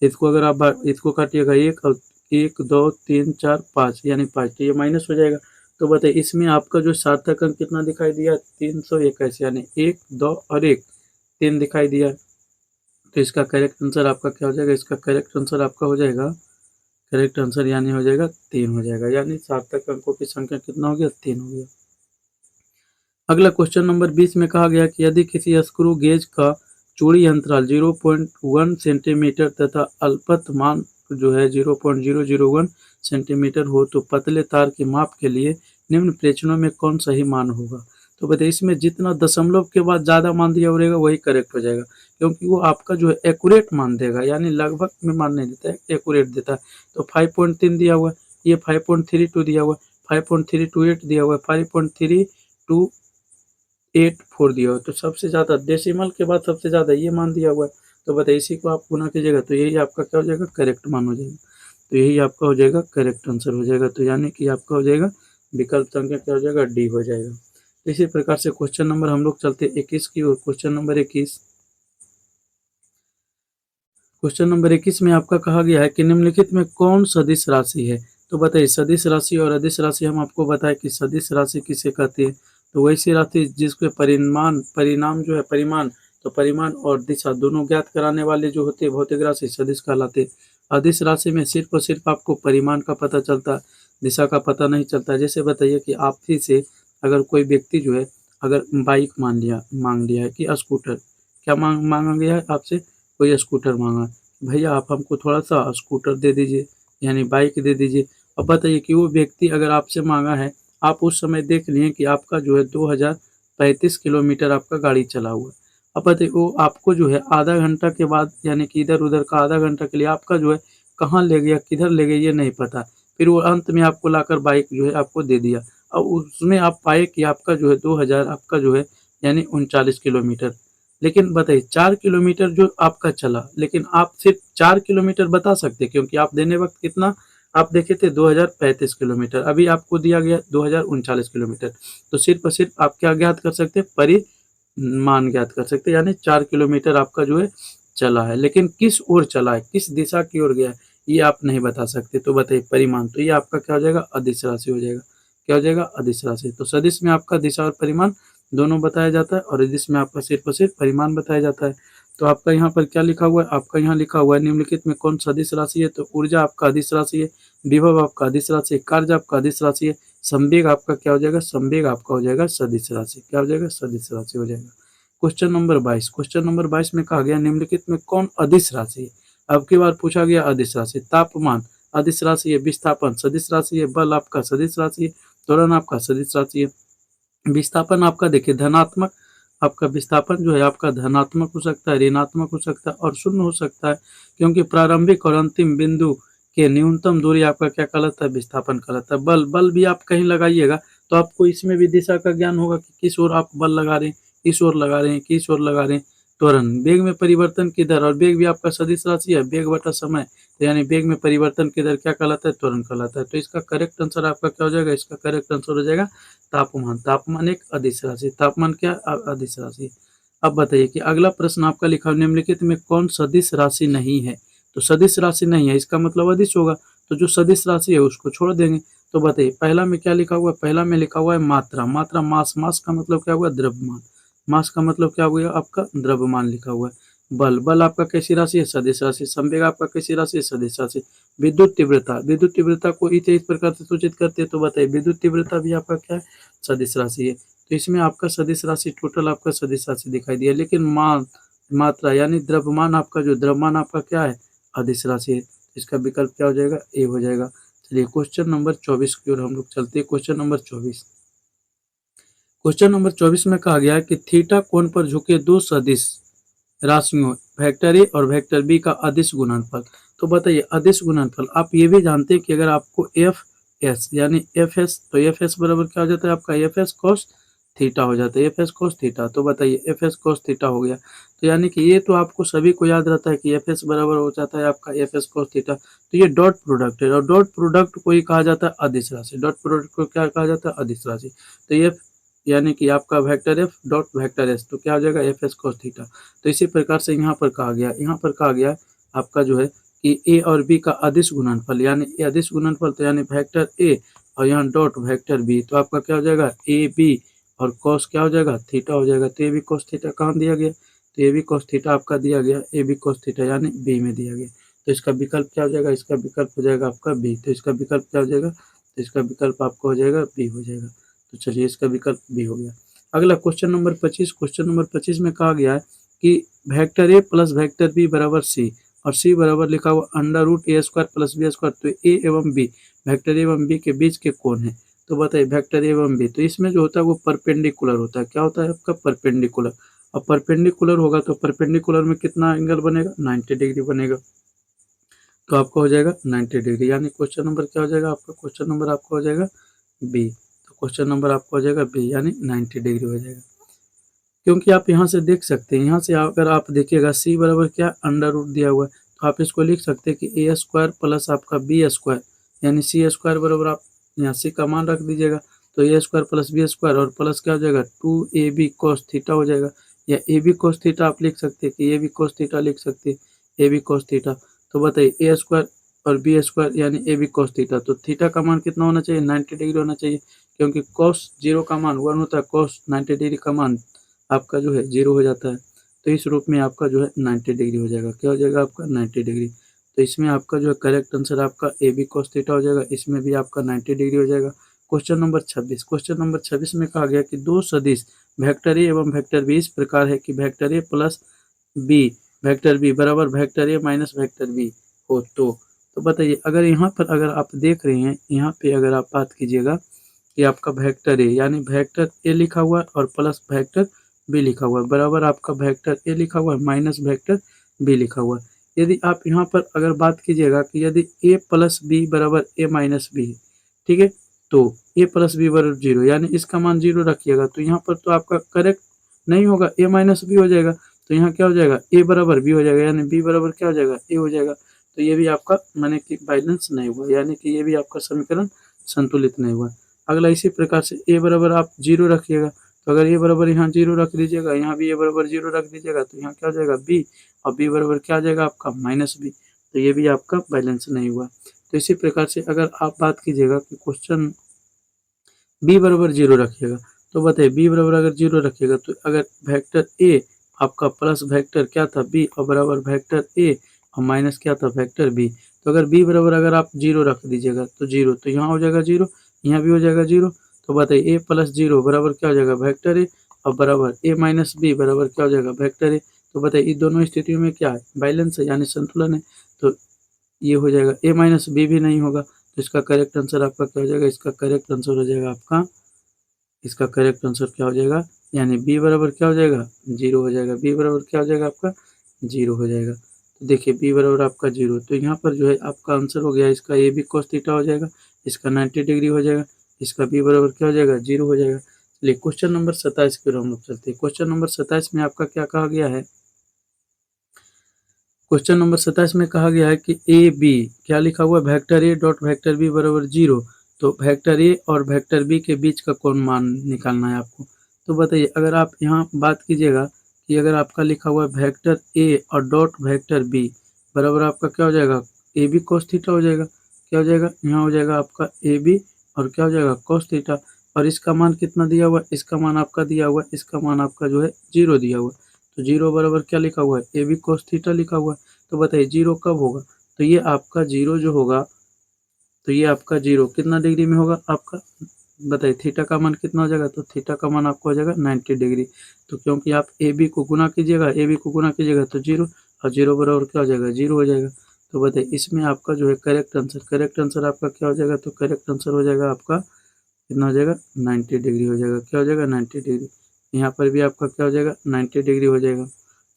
इसको अगर आप इसको काटिएगा एक और 1 2 3 4 5 यानी 5, तो ये माइनस हो जाएगा। तो बताइए इसमें आपका जो सार्थक अंक कितना दिखाई दिया, 321, यानी 1 2 और 1 3 दिखाई दिया। तो इसका करेक्ट आंसर आपका क्या हो जाएगा, इसका करेक्ट आंसर आपका हो जाएगा, करेक्ट आंसर यानी हो जाएगा 3 हो जाएगा, यानी सार्थक अंकों की संख्या कितना हो गया, 3 हो गया। अगला क्वेश्चन नंबर 20 में कहा गया कि यदि किसी स्क्रू गेज का चूड़ी अंतराल 0.1 सेंटीमीटर तथा अल्पतमांक जो है 0.001 सेंटीमीटर हो तो पतले तार के माप के लिए निम्न प्रेक्षणों में कौन सही मान होगा। तो बताइए इसमें जितना दशमलव के बाद ज़्यादा मान दिया रहेगा वही करेक्ट हो जाएगा, क्योंकि वो आपका जो है एक्यूरेट मान देगा, यानी लगभग में मान नहीं देता है, एक्यूरेट देता है। तो 5.3 दिया हुआ है, ये 5.32 दिया हुआ है, 5.328 दिया हुआ है, 5.3284 दिया हुआ है। तो सबसे ज़्यादा डेसिमल के बाद सबसे ज़्यादा ये मान दिया हुआ है। तो बताइए इसी को आप गुना कीजिएगा तो यही आपका क्या हो जाएगा, करेक्ट मान हो जाएगा। तो यही आपका हो जाएगा करेक्ट आंसर हो जाएगा। तो यानी कि आपका हो जाएगा विकल्प संख्या क्या हो जाएगा, डी हो जाएगा। तो इसी प्रकार से क्वेश्चन नंबर हम लोग चलते 21 की ओर। क्वेश्चन नंबर 21, क्वेश्चन नंबर 21 में आपका कहा गया है कि निम्नलिखित में कौन सदिश राशि है। तो बताइए सदिश राशि और अदिश राशि हम आपको बताएं कि सदिश राशि किसे कहते हैं। तो वैसी राशि जिसके परिणाम जो है परिमाण, तो परिमाण और दिशा दोनों ज्ञात कराने वाले जो होते हैं भौतिक राशि सदिश कहलाते हैं। अदिश राशि में सिर्फ और सिर्फ आपको परिमाण का पता चलता है, दिशा का पता नहीं चलता। जैसे बताइए कि आप ही से अगर कोई व्यक्ति जो है अगर बाइक मांग लिया है कि स्कूटर, क्या मांगा गया है आपसे, कोई स्कूटर मांगा, भैया आप हमको थोड़ा सा स्कूटर दे दीजिए, यानी बाइक दे दीजिए। अब बताइए कि वो व्यक्ति अगर आपसे मांगा है, आप उस समय देख लिए कि आपका जो है 2035 किलोमीटर आपका गाड़ी चला हुआ है। अब बताइए वो आपको जो है आधा घंटा के बाद, यानी कि इधर उधर का आधा घंटा के लिए आपका जो है कहाँ ले गया किधर ले गया ये नहीं पता। फिर वो अंत में आपको लाकर बाइक जो है आपको दे दिया। अब उसमें आप पाए कि आपका जो है 2000 आपका जो है यानी 39 किलोमीटर। लेकिन बताइए 4 किलोमीटर जो आपका चला, लेकिन आप सिर्फ 4 किलोमीटर बता सकते, क्योंकि आप देने वक्त कितना आप देखे थे 2035 किलोमीटर, अभी आपको दिया गया 2039 किलोमीटर। तो सिर्फ और सिर्फ आप क्या ज्ञात कर सकते हैं, परिमाण ज्ञात कर सकते हैं, यानी 4 किलोमीटर आपका जो है चला है। लेकिन किस ओर चला है, किस दिशा की ओर गया है, ये आप नहीं बता सकते। तो बताइए परिमाण, तो ये आपका क्या हो जाएगा, अदिश राशि हो जाएगा। क्या हो जाएगा, अदिश राशि। तो सदिश में आपका दिशा और परिमाण दोनों बताया जाता है और जिसमें आपका सिर्फ और सिर्फ परिमाण बताया जाता है। तो आपका यहाँ पर क्या लिखा हुआ है, आपका यहाँ लिखा हुआ है निम्नलिखित में कौन सदिश राशि है। तो ऊर्जा आपका अदिश राशि है, विभव आपका अदिश राशि है, कार्य आपका अदिश राशि है, संवेग आपका क्या हो जाएगा, संवेग आपका हो जाएगा सदिश राशि। क्या हो जाएगा, सदिश राशि हो जाएगा। क्वेश्चन नंबर 22, क्वेश्चन नंबर 22 में कहा गया निम्नलिखित में कौन अदिश राशि है। अब की बार पूछा गया अदिश राशि। तापमान अदिश राशि है, विस्थापन सदिश राशि है, बल आपका सदिश राशि है, त्वरण आपका सदिश राशि है। विस्थापन आपका देखिए धनात्मक, आपका विस्थापन जो है आपका धनात्मक हो सकता है, ऋणात्मक हो सकता है और शून्य हो सकता है, क्योंकि प्रारंभिक और अंतिम बिंदु के न्यूनतम दूरी आपका क्या कहलाता है, विस्थापन कहलाता है। बल भी आप कहीं लगाइएगा तो आपको इसमें भी दिशा का ज्ञान होगा कि किस ओर आप बल लगा रहे हैं, किस ओर लगा रहे हैं, किस ओर लगा रहे हैं। त्वरण वेग में परिवर्तन की दर, और वेग भी आपका सदिश राशि है, वेग बटा समय, तो यानी वेग में परिवर्तन की दर क्या कहलाता है, त्वरण कहलाता है। तो इसका करेक्ट आंसर आपका क्या हो जाएगा, इसका करेक्ट आंसर हो जाएगा तापमान। तापमान एक अदिश राशि, तापमान क्या अदिश राशि। अब बताइए कि अगला प्रश्न आपका लिखा निम्नलिखित में कौन सदिश राशि नहीं है। तो सदिश राशि नहीं है इसका मतलब अदिश होगा, तो जो सदिश राशि है उसको छोड़ देंगे। तो बताइए पहला में क्या लिखा हुआ है, पहला में लिखा हुआ है मात्रा, मात्रा मास, मास का मतलब क्या हुआ, द्रव्यमान, मास का मतलब क्या हुआ आपका द्रव्यमान लिखा हुआ है। बल आपका कैसी राशि है, सदिश राशि। संवेग आपका कैसी राशि है, सदिश राशि। विद्युत तीव्रता, विद्युत तीव्रता को इस प्रकार से सूचित करते हैं। तो बताइए विद्युत तीव्रता भी आपका क्या है, सदिश राशि है। तो इसमें आपका सदिश राशि टोटल आपका सदिश राशि दिखाई दिया, लेकिन मात्रा यानी द्रव्यमान आपका जो द्रव्यमान आपका क्या है, अदिश राशि है। इसका विकल्प क्या हो जाएगा, ए हो जाएगा। चलिए क्वेश्चन नंबर 24 की ओर हम लोग चलते हैं। क्वेश्चन नंबर 24, क्वेश्चन नंबर 24 में कहा गया है कि थीटा कोण पर झुके दो सदिश राशियों वेक्टर ए और वेक्टर बी का अदिश गुणनफल। तो बताइए अदिश गुणनफल आप ये भी जानते हैं कि अगर आपको एफ एस यानी एफ एस, तो एफ एस बराबर क्या हो जाता है आपका, एफ एस कॉस थीटा हो जाता है, एफ एस कॉस थीटा। तो बताइए एफ एस कॉस थीटा हो गया। तो यानी कि ये तो आपको सभी को याद रहता है कि एफ एस बराबर हो जाता है आपका एफ एस कॉस थीटा। तो ये डॉट प्रोडक्ट है और डॉट प्रोडक्ट को ही कहा जाता है अदिश राशि। डॉट प्रोडक्ट को क्या कहा जाता है, अदिश राशि। तो ये यानी कि आपका vector F dot vector S, तो क्या हो जाएगा एफ एस कॉस थीटा। तो इसी प्रकार से यहाँ पर कहा गया, यहाँ पर कहा गया आपका जो है कि ए और बी का अदिश गुणनफल, यानी ए अदिश गुणनफल, तो यानी वेक्टर ए और यहाँ डॉट वेक्टर बी, तो आपका क्या हो जाएगा ए बी और कॉस क्या हो जाएगा, थीटा हो जाएगा। तो ए बी कॉस थीटा कहाँ दिया गया, तो ए बी कॉस थीटा आपका दिया गया, ए बी कॉस थीटा यानी बी में दिया गया। तो इसका विकल्प क्या हो जाएगा, इसका विकल्प हो जाएगा आपका बी। तो इसका विकल्प क्या हो जाएगा, तो इसका विकल्प आपका हो जाएगा बी हो जाएगा। तो चलिए इसका विकल्प बी हो गया। अगला क्वेश्चन नंबर 25, क्वेश्चन नंबर 25 में कहा गया है कि vector A plus vector B बराबर सी, और सी बराबर लिखा हुआ under root A square plus B square. तो ए एवं बी, वेक्टर ए एवं बी के बीच के कोण है। तो बताइए वेक्टर ए एवं बी, तो इसमें जो होता है वो परपेंडिकुलर होता है। क्या होता है आपका? परपेंडिकुलर। अब परपेंडिकुलर होगा तो परपेंडिकुलर में कितना एंगल बनेगा? 90 डिग्री बनेगा। तो आपका हो जाएगा 90 डिग्री, यानी क्वेश्चन नंबर क्या हो जाएगा आपका? क्वेश्चन नंबर आपका हो जाएगा बी। तो क्वेश्चन नंबर आपका हो जाएगा बी, यानी 90 डिग्री हो जाएगा। क्योंकि आप यहाँ से देख सकते हैं, यहाँ से अगर आप देखिएगा सी बराबर क्या? अंडर रूट दिया हुआ है, तो आप इसको लिख सकते हैं कि ए स्क्वायर प्लस आपका बी स्क्वायर, यानी सी स्क्वायर बराबर आप यहाँ सी का मान रख दीजिएगा। तो ए स्क्वायर प्लस बी स्क्वायर और प्लस क्या हो जाएगा? 2ab cos थीटा हो जाएगा, या ए बी कोस थीटा आप लिख सकते हैं कि ए बी कोस थीटा लिख सकते हैं, ए बी कोस थीटा। तो बताइए ए स्क्वायर और बी स्क्वायर यानी ए बी कोस थीटा, तो थीटा का मान कितना होना चाहिए? 90 डिग्री होना चाहिए, क्योंकि कोस 0 का मान 1 होता है, कोस 90 डिग्री का मान आपका जो है 0 हो जाता है। तो इस रूप में आपका जो है 90 डिग्री हो जाएगा। क्या हो जाएगा आपका? 90 डिग्री। तो इसमें आपका जो है करेक्ट आंसर आपका ए बी कोस थीटा हो जाएगा, इसमें भी आपका 90 डिग्री हो जाएगा। क्वेश्चन नंबर 26, क्वेश्चन नंबर 26 में कहा गया कि दो सदिश वेक्टर ए एवं वेक्टर बी इस प्रकार है कि vector A plus B vector B बराबर vector A minus vector B हो। तो बताइए, अगर यहाँ पर अगर आप देख रहे हैं, यहाँ पे अगर आप बात कीजिएगा कि आपका वेक्टर ए यानी वेक्टर ए लिखा हुआ है और प्लस वेक्टर बी लिखा हुआ है, बराबर आपका वेक्टर ए लिखा हुआ है माइनस वेक्टर बी लिखा हुआ है। यदि आप यहाँ पर अगर बात कीजिएगा कि यदि ए प्लस बी बराबर ए माइनस बी है, ठीक है, तो ए प्लस बी बराबर 0, यानी इसका मान 0 रखिएगा, तो यहाँ पर तो आपका करेक्ट नहीं होगा, ए माइनस बी हो जाएगा। तो यहाँ क्या हो जाएगा? ए बराबर बी हो जाएगा, यानी बी बराबर क्या हो जाएगा? ए हो जाएगा। तो ये भी आपका माने कि बैलेंस नहीं हुआ, यानी कि ये भी आपका समीकरण संतुलित नहीं हुआ। अगला इसी प्रकार से ए बराबर आप 0 रखिएगा, तो अगर ए बराबर यहाँ 0 रख दीजिएगा, यहाँ भी ए बराबर 0 रख दीजिएगा, तो यहाँ क्या हो जाएगा? बी, और बी बराबर क्या आ जाएगा आपका? Minus B. तो ये भी आपका बैलेंस नहीं हुआ। तो इसी प्रकार से अगर आप बात कीजिएगा कि क्वेश्चन बी बराबर 0 रखिएगा, तो बताइए बी बराबर अगर 0 रखिएगा, तो अगर वेक्टर ए आपका प्लस वेक्टर क्या था? बी, और बराबर वेक्टर ए और माइनस क्या था? Vector B. तो अगर बी बराबर अगर आप 0 रख दीजिएगा तो 0, तो यहाँ हो जाएगा 0, यहाँ भी हो जाएगा 0। तो बताइए ए प्लस 0 बराबर क्या हो जाएगा? वेक्टर ए, और बराबर ए माइनस बी बराबर क्या हो जाएगा? वेक्टर ए। तो बताइए इन दोनों स्थितियों में क्या है? बैलेंस है, यानी संतुलन है। तो ये हो जाएगा, ए माइनस बी भी नहीं होगा, तो इसका करेक्ट आंसर आपका क्या हो जाएगा? इसका करेक्ट आंसर हो जाएगा आपका, इसका करेक्ट आंसर क्या हो जाएगा? यानी बी बराबर क्या हो जाएगा? 0 हो जाएगा। बी बराबर क्या हो जाएगा आपका? 0 हो जाएगा। तो देखिए बी बराबर आपका 0, तो यहाँ पर जो है आपका आंसर हो गया, इसका ए बी कोस थीटा हो जाएगा, इसका 90 डिग्री हो जाएगा, इसका बी बराबर क्या हो जाएगा? 0 हो जाएगा। चलिए क्वेश्चन नंबर 27 की ओर हम लोग चलते हैं। क्वेश्चन नंबर 27 में आपका क्या कहा गया है? क्वेश्चन नंबर 27 में कहा गया है कि ए बी क्या लिखा हुआ है? Vector A dot vector B बराबर 0। तो वेक्टर ए और वेक्टर बी के बीच का कोण मान निकालना है आपको। तो बताइए, अगर आप यहाँ बात कीजिएगा कि अगर आपका लिखा हुआ है वेक्टर ए और डॉट वेक्टर बी बराबर आपका क्या हो जाएगा? ए बी कोस थीटा हो जाएगा। क्या हो जाएगा? यहाँ हो जाएगा आपका ए बी और क्या हो जाएगा? Cos theta. और इसका मान कितना दिया हुआ है? इसका मान आपका दिया हुआ है, इसका मान आपका जो है 0 दिया हुआ है। तो 0 बराबर क्या लिखा हुआ है? ए बी कोस थीटा लिखा हुआ है। तो बताइए 0 कब होगा? तो ये आपका 0 जो होगा, तो ये आपका 0 कितना डिग्री में होगा आपका? बताइए थीटा का मान कितना हो जाएगा? तो थीटा का मान आपको हो जाएगा 90 डिग्री। तो क्योंकि आप ए बी को गुना कीजिएगा, ए बी को गुना कीजिएगा तो 0, और 0 बराबर क्या हो जाएगा? 0 हो जाएगा। तो बताइए इसमें आपका जो है करेक्ट आंसर आपका क्या हो जाएगा? तो करेक्ट आंसर हो जाएगा आपका कितना हो जाएगा? 90 डिग्री हो जाएगा। क्या हो जाएगा? 90 डिग्री। यहाँ पर भी आपका क्या हो जाएगा? 90 डिग्री हो जाएगा।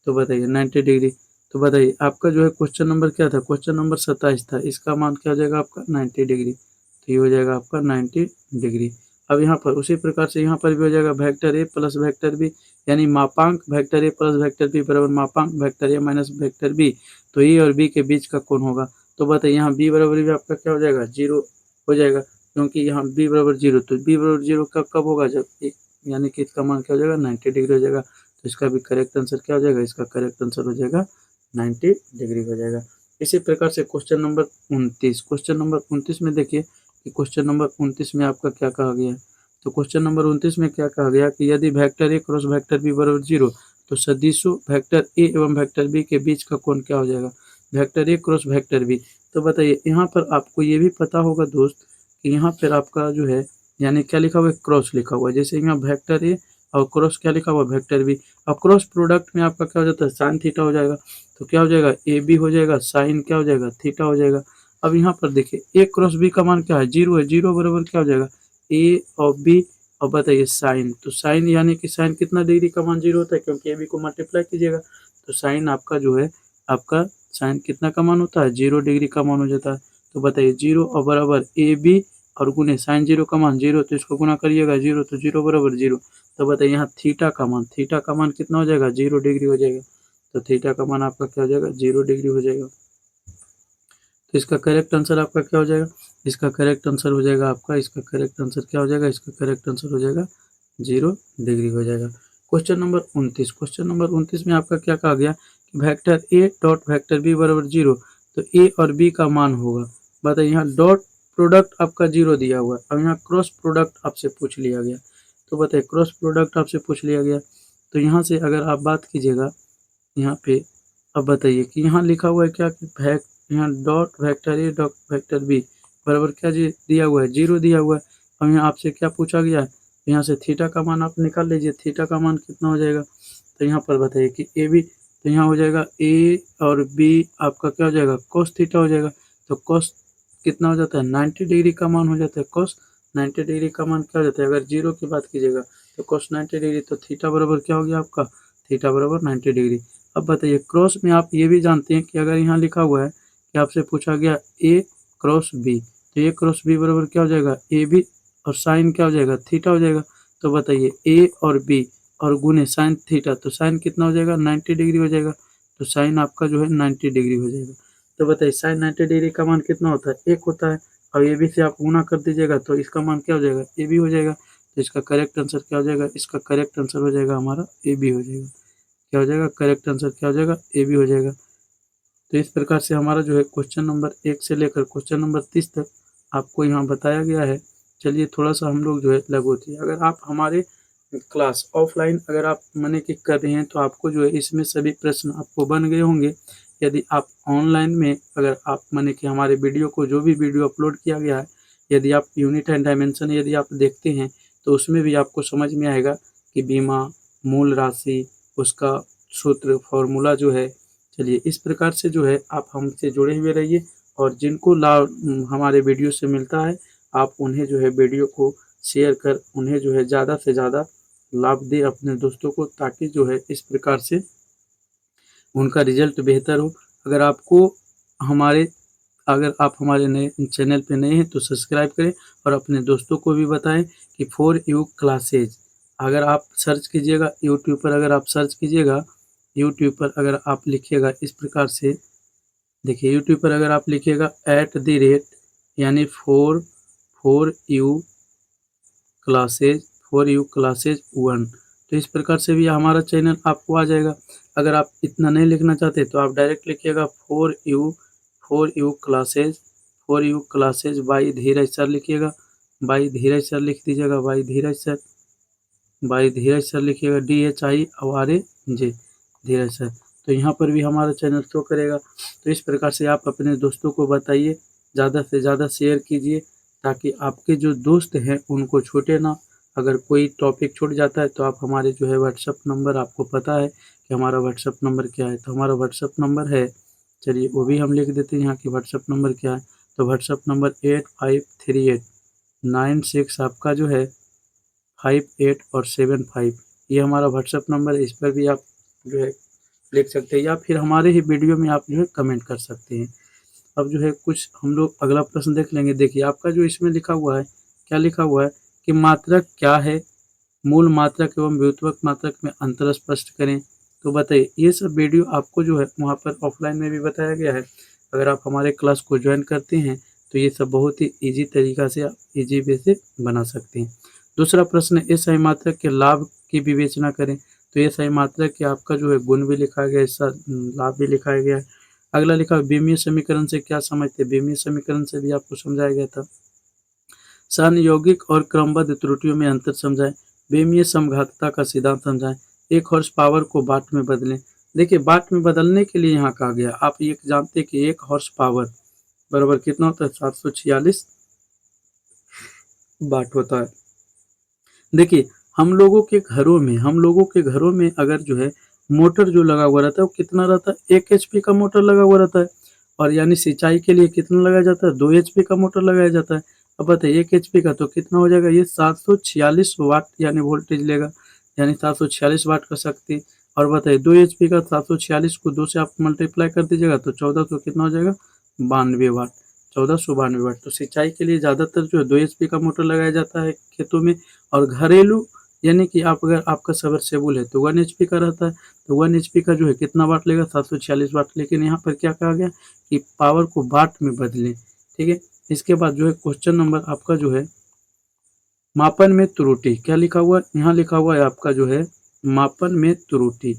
तो बताइए 90 डिग्री। तो बताइए आपका जो है क्वेश्चन नंबर क्या था? क्वेश्चन नंबर 27 था, इसका मान क्या हो जाएगा आपका? 90 डिग्री। तो ये हो जाएगा आपका 90 डिग्री। अब यहाँ पर उसी प्रकार से यहाँ पर भी हो जाएगा vector A plus vector B, यानी मापांक vector A plus vector B बराबर मापांक vector A minus vector B. तो ए और बी के बीच का कोण होगा। तो बताइए यहाँ बी बराबर भी आपका क्या हो जाएगा? 0 हो जाएगा, क्योंकि यहाँ बी बराबर 0। तो बी बराबर 0 कब होगा? जब यानी कि इसका मान क्या हो जाएगा? 90 डिग्री हो जाएगा। तो इसका भी करेक्ट आंसर क्या हो जाएगा? इसका करेक्ट आंसर हो जाएगा 90 डिग्री हो जाएगा। इसी प्रकार से क्वेश्चन नंबर 29, क्वेश्चन नंबर 29 में देखिए कि क्वेश्चन नंबर 29 में आपका क्या कहा गया है। तो क्वेश्चन नंबर 29 में क्या कहा गया कि यदि vector A cross vector B बराबर 0, तो सदिशों वेक्टर ए एवं वेक्टर बी के बीच का कोण क्या हो जाएगा? Vector A cross vector B. तो बताइए यहाँ पर आपको ये भी पता होगा दोस्त कि यहाँ पर आपका जो है यानी क्या लिखा हुआ है? क्रॉस लिखा हुआ है। जैसे यहाँ वेक्टर ए और क्रॉस क्या लिखा हुआ वेक्टर बी। अब क्रॉस प्रोडक्ट में आपका क्या हो जाता है साइन थीटा हो जाएगा, तो क्या हो जाएगा ए बी हो जाएगा साइन क्या हो जाएगा थीटा हो जाएगा। अब यहाँ पर देखिए ए क्रॉस बी का मान क्या है 0 है, 0 बराबर क्या हो जाएगा ए और बी। अब बताइए साइन, तो साइन यानी कि साइन कितना डिग्री का मान 0 होता है क्योंकि ए बी को मल्टीप्लाई कीजिएगा, तो साइन आपका जो है आपका साइन कितना का मान होता है 0 डिग्री का मान हो जाता है। तो बताइए 0 और बराबर ए बी और गुने साइन 0 का मान 0, तो इसको गुना करिएगा 0, तो 0 बराबर 0। तो बताइए यहाँ थीटा का मान कितना हो जाएगा 0 डिग्री हो जाएगा, तो थीटा का मान आपका क्या हो जाएगा 0 डिग्री हो जाएगा। तो इसका करेक्ट आंसर आपका क्या हो जाएगा, इसका करेक्ट आंसर हो जाएगा आपका, इसका करेक्ट आंसर क्या हो जाएगा, इसका करेक्ट आंसर हो जाएगा 0 डिग्री हो जाएगा। क्वेश्चन नंबर 29, क्वेश्चन नंबर 29 में आपका क्या कहा गया कि vector A dot vector B बराबर 0, तो ए और बी का मान होगा। बताइए यहाँ डॉट प्रोडक्ट आपका 0 दिया हुआ है, अब यहाँ क्रॉस प्रोडक्ट आपसे पूछ लिया गया, तो बताइए क्रॉस प्रोडक्ट आपसे पूछ लिया गया, तो यहाँ से अगर आप बात कीजिएगा यहाँ पे, अब बताइए कि यहाँ लिखा हुआ है क्या कि यहाँ dot vector A dot vector B बराबर क्या जी दिया हुआ है 0 दिया हुआ है। अब यहाँ आपसे क्या पूछा गया है, यहाँ से थीटा का मान आप निकाल लीजिए, थीटा का मान कितना हो जाएगा, तो यहाँ पर बताइए कि ए बी, तो यहाँ हो जाएगा ए और बी आपका क्या हो जाएगा कोस थीटा हो जाएगा, तो कोस कितना हो जाता है 90 डिग्री का मान हो जाता है, कोस 90 डिग्री का मान क्या हो जाता है, अगर 0 की बात कीजिएगा तो कोस 90 डिग्री, तो थीटा बराबर क्या हो गया आपका थीटा बराबर 90 डिग्री। अब बताइए क्रॉस में आप ये भी जानते हैं कि अगर यहाँ लिखा हुआ है कि आपसे पूछा गया ए क्रॉस बी, तो ए क्रॉस बी बराबर क्या हो जाएगा ए बी और साइन क्या हो जाएगा थीटा हो जाएगा। तो बताइए ए और बी और गुने साइन थीटा, तो साइन कितना हो जाएगा 90 डिग्री हो जाएगा, तो साइन आपका जो है 90 डिग्री हो जाएगा। तो बताइए साइन 90 डिग्री का मान कितना होता है 1 होता है, और ए बी से आप गुना कर दीजिएगा तो इसका मान क्या हो जाएगा ए बी हो जाएगा। तो इसका करेक्ट आंसर क्या हो जाएगा, इसका करेक्ट आंसर हो जाएगा हमारा ए बी हो जाएगा। क्या हो जाएगा करेक्ट आंसर क्या हो जाएगा ए बी हो जाएगा। तो इस प्रकार से हमारा जो है क्वेश्चन नंबर 1 से लेकर क्वेश्चन नंबर 30 तक आपको यहाँ बताया गया है। चलिए थोड़ा सा हम लोग जो है लघु होती है, अगर आप हमारे क्लास ऑफलाइन अगर आप मने कि कर रहे हैं तो आपको जो है इसमें सभी प्रश्न आपको बन गए होंगे। यदि आप ऑनलाइन में अगर आप मने कि हमारे वीडियो को जो भी वीडियो अपलोड किया गया है, यदि आप यूनिट एंड डायमेंशन यदि आप देखते हैं तो उसमें भी आपको समझ में आएगा कि बीमा मूल राशि उसका सूत्र फॉर्मूला जो है। चलिए इस प्रकार से जो है आप हमसे जुड़े हुए रहिए, और जिनको लाभ हमारे वीडियो से मिलता है आप उन्हें जो है वीडियो को शेयर कर उन्हें जो है ज़्यादा से ज़्यादा लाभ दें अपने दोस्तों को, ताकि जो है इस प्रकार से उनका रिजल्ट बेहतर हो। अगर आपको हमारे अगर आप हमारे नए चैनल पे नए हैं तो सब्सक्राइब करें और अपने दोस्तों को भी बताएं कि फॉर यू क्लासेज अगर आप सर्च कीजिएगा यूट्यूब पर, अगर आप सर्च कीजिएगा यूट्यूब पर अगर आप लिखिएगा इस प्रकार से, देखिए यूट्यूब पर अगर आप लिखिएगा @ यानी फोर यू क्लासेज 1, तो इस प्रकार से भी हमारा चैनल आपको आ जाएगा। अगर आप इतना नहीं लिखना चाहते तो आप डायरेक्ट लिखिएगा four you classes by Dheeraj sir लिखिएगा, बाई धीरज सर लिख दीजिएगा, बाई धीरज सर लिखिएगा DHIRAJ धीरज सर, तो यहाँ पर भी हमारा चैनल शो करेगा। तो इस प्रकार से आप अपने दोस्तों को बताइए, ज़्यादा से ज़्यादा शेयर कीजिए ताकि आपके जो दोस्त हैं उनको छूटे ना। अगर कोई टॉपिक छूट जाता है तो आप हमारे जो है व्हाट्सअप नंबर आपको पता है कि हमारा व्हाट्सअप नंबर क्या है, तो हमारा व्हाट्सअप नंबर है, चलिए वो भी हम लिख देते हैं यहाँ की व्हाट्सअप नंबर क्या है। तो व्हाट्सअप नंबर 853896 आपका जो है 58 और 75, ये हमारा व्हाट्सअप नंबर है। इस पर भी आप जो है लिख सकते हैं या फिर हमारे ही वीडियो में आप जो है कमेंट कर सकते हैं। अब जो है कुछ हम लोग अगला प्रश्न देख लेंगे। देखिए आपका जो इसमें लिखा हुआ है, क्या लिखा हुआ है कि मात्रक क्या है, मूल मात्रक एवं व्युत्पन्न मात्रक में अंतर स्पष्ट करें। तो बताइए ये सब वीडियो आपको जो है वहाँ पर ऑफलाइन में भी बताया गया है। अगर आप हमारे क्लास को ज्वाइन करते हैं तो ये सब बहुत ही ईजी तरीका से आप ईजी वे से बना सकते हैं। दूसरा प्रश्न SI मात्रक के लाभ की विवेचना करें। तो SI मात्रक के आपका जो है गुण भी लिखा गया है, इसका लाभ भी लिखाया गया है। अगला लिखा विमीय समीकरण से क्या समझते हैं, विमीय समीकरण से भी आपको समझाया गया था। संयोगिक और क्रमबद्ध त्रुटियों में अंतर समझाएं, विमीय समघातता का सिद्धांत समझाएं, 1 हॉर्स पावर को वाट में बदलें। देखिए वाट में बदलने के लिए यहाँ कहा गया, आप ये जानते हैं कि 1 हॉर्स पावर बराबर कितना होता है 746 वाट होता है। देखिए हम लोगों के घरों में अगर जो है मोटर जो लगा हुआ रहता है वो कितना रहता है, 1 एचपी का मोटर लगा हुआ रहता है, और यानी सिंचाई के लिए कितना लगाया जाता है, 2 एचपी का मोटर लगाया जाता है। अब बताइए 1 एचपी का तो कितना हो जाएगा, ये 746 वाट यानी वोल्टेज लेगा, यानी 746 वाट का शक्ति। और बताइए 2 एचपी का 746 को 2 से आप मल्टीप्लाई कर दीजिएगा तो 1400 कितना हो जाएगा, 92 वाट, 1492 वाट। तो सिंचाई के लिए ज़्यादातर जो है 2 एचपी का मोटर लगाया जाता है खेतों में, और घरेलू यानी कि आप अगर आपका सबमर्सिबल है तो 1 एचपी का रहता है, तो 1 एचपी का जो है कितना वाट लेगा, 746 वाट। लेकिन यहाँ पर क्या कहा गया कि पावर को वाट में बदलें, ठीक है। इसके बाद जो है क्वेश्चन नंबर आपका जो है मापन में त्रुटि, क्या लिखा हुआ है, यहाँ लिखा हुआ है आपका जो है मापन में त्रुटि।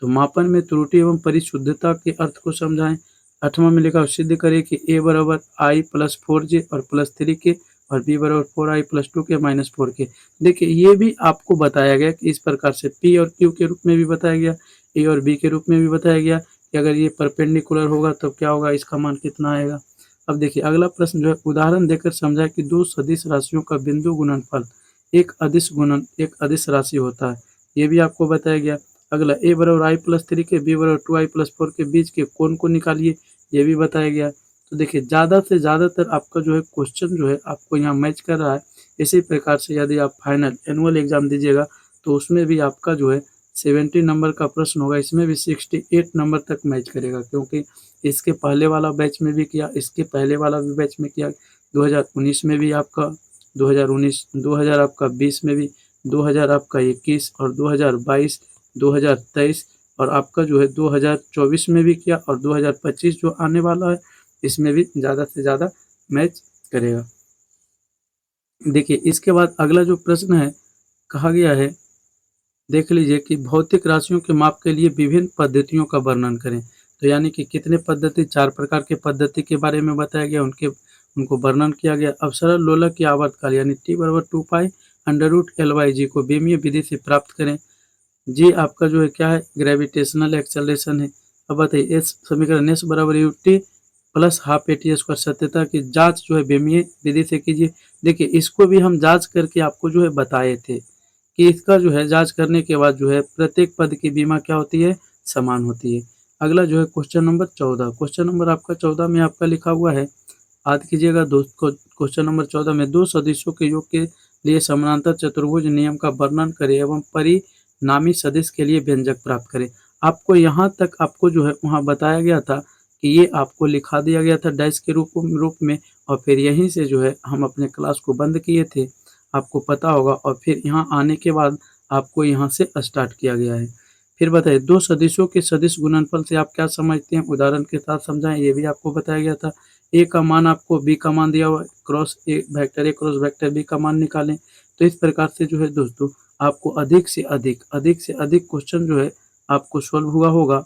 तो मापन में त्रुटि एवं परिशुद्धता के अर्थ को समझाएं। 8वां में लिखा सिद्ध करें कि a बराबर i प्लस 4j और प्लस 3 के, और b बराबर 4i प्लस 2 के माइनस 4 के। देखिए ये भी आपको बताया गया कि इस प्रकार से p और q के रूप में भी बताया गया, a और b के रूप में भी बताया गया कि अगर ये परपेंडिकुलर होगा तो क्या होगा, इसका मान कितना आएगा। अब देखिए अगला प्रश्न जो है उदाहरण देकर समझाए कि दो सदिश राशियों का बिंदु गुणनफल एक अदिश राशि होता है, ये भी आपको बताया गया। अगला a बराबर आई प्लस 3 के, b बराबर 2i प्लस 4 के बीच के कोण को निकालिए, ये भी बताया गया। तो देखिए ज़्यादा से ज़्यादातर आपका जो है क्वेश्चन जो है आपको यहाँ मैच कर रहा है। इसी प्रकार से यदि आप फाइनल एनुअल एग्जाम दीजिएगा तो उसमें भी आपका जो है 70 नंबर का प्रश्न होगा, इसमें भी 68 नंबर तक मैच करेगा, क्योंकि इसके पहले वाला बैच में भी किया, इसके पहले वाला भी बैच में किया, 2019 में भी आपका, 2019 2000 आपका 20 में भी, 2000 आपका 21 और 2022, 2023 और आपका जो है 2024 में भी किया, और 2025 जो आने वाला है इसमें भी ज़्यादा से ज़्यादा मैच करेगा। देखिए इसके बाद अगला जो प्रश्न है कहा गया है, देख लीजिए कि भौतिक राशियों के माप के लिए विभिन्न पद्धतियों का वर्णन करें। तो यानी कि कितने पद्धति, 4 प्रकार के पद्धति के बारे में बताया गया, उनको वर्णन किया गया। अब सरल लोलक की आवर्तकाल यानी t बराबर 2 पाई अंडर रूट LYG को बेमीय विधि से प्राप्त करें। जी आपका जो है क्या है, ग्रेविटेशनल एक्सेलरेशन है। अब बताइए एस समीकरण एस बराबर U T plus half A T square सत्यता की जांच जो है बेमीय विधि से कीजिए। देखिए इसको भी हम जांच करके आपको जो है बताए थे कि इसका जो है जांच करने के बाद जो है प्रत्येक पद की बीमा क्या होती है, समान होती है। अगला जो है क्वेश्चन नंबर 14, क्वेश्चन नंबर आपका 14 में आपका लिखा हुआ है, याद कीजिएगा दोस्तों, क्वेश्चन नंबर 14 में दो सदिशों के योग के लिए समानांतर चतुर्भुज नियम का वर्णन करें एवं परिणामी सदिश के लिए व्यंजक प्राप्त करें। आपको यहाँ तक आपको जो है वहाँ बताया गया था कि ये आपको लिखा दिया गया था डैश के रूप में, और फिर यहीं से जो है हम अपने क्लास को बंद किए थे, आपको पता होगा, और फिर यहाँ आने के बाद आपको यहाँ से स्टार्ट किया गया है। फिर बताइए दो सदिशों के सदिश गुणनफल से आप क्या समझते हैं, उदाहरण के साथ समझाएं, ये भी आपको बताया गया था। ए का मान आपको बी का मान दिया हुआ है, cross A cross vector B का मान निकालें। तो इस प्रकार से जो है दोस्तों आपको अधिक से अधिक क्वेश्चन जो है आपको सॉल्व हुआ होगा।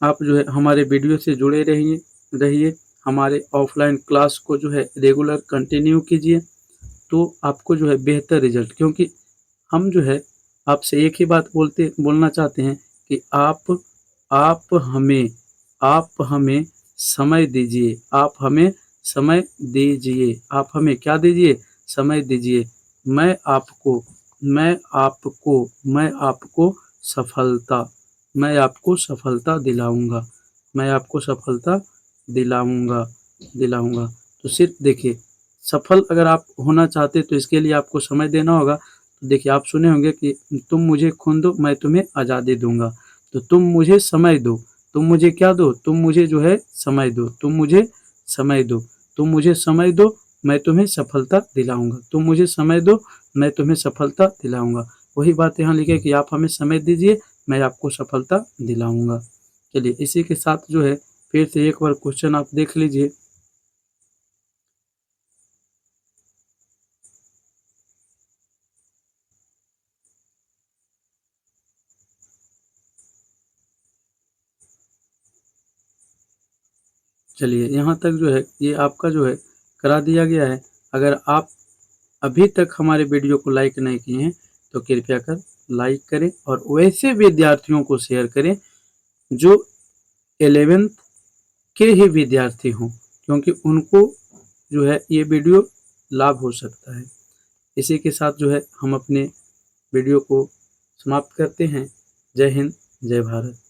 आप जो है हमारे वीडियो से जुड़े रहिए, हमारे ऑफलाइन क्लास को जो है रेगुलर कंटिन्यू कीजिए, तो आपको जो है बेहतर रिजल्ट, क्योंकि हम जो है आपसे एक ही बात बोलना चाहते हैं कि आप हमें आप हमें समय दीजिए, आप हमें समय दीजिए, आप हमें क्या दीजिए, समय दीजिए। मैं आपको मैं आपको मैं आपको सफलता मैं आपको सफलता दिलाऊंगा, मैं आपको सफलता दिलाऊंगा दिलाऊंगा। तो सिर्फ देखिए सफल अगर आप होना चाहते तो इसके लिए आपको समय देना होगा। तो देखिए आप सुने होंगे कि तुम मुझे खून दो मैं तुम्हें आज़ादी दूंगा। तो तुम मुझे समय दो, तुम मुझे क्या दो, तुम मुझे जो है समय दो, तुम मुझे समय दो, तुम मुझे समय दो, मैं तुम्हें सफलता दिलाऊंगा, तुम मुझे समय दो, मैं तुम्हें सफलता दिलाऊंगा। वही बात यहाँ लिखे कि आप हमें समय दीजिए, मैं आपको सफलता दिलाऊंगा। चलिए इसी के साथ जो है फिर से एक बार क्वेश्चन आप देख लीजिए। चलिए यहाँ तक जो है ये आपका जो है करा दिया गया है। अगर आप अभी तक हमारे वीडियो को लाइक नहीं किए हैं तो कृपया कर लाइक करें, और वैसे विद्यार्थियों को शेयर करें जो 11th के ही विद्यार्थी हों, क्योंकि उनको जो है ये वीडियो लाभ हो सकता है। इसी के साथ जो है हम अपने वीडियो को समाप्त करते हैं। जय हिंद, जय भारत।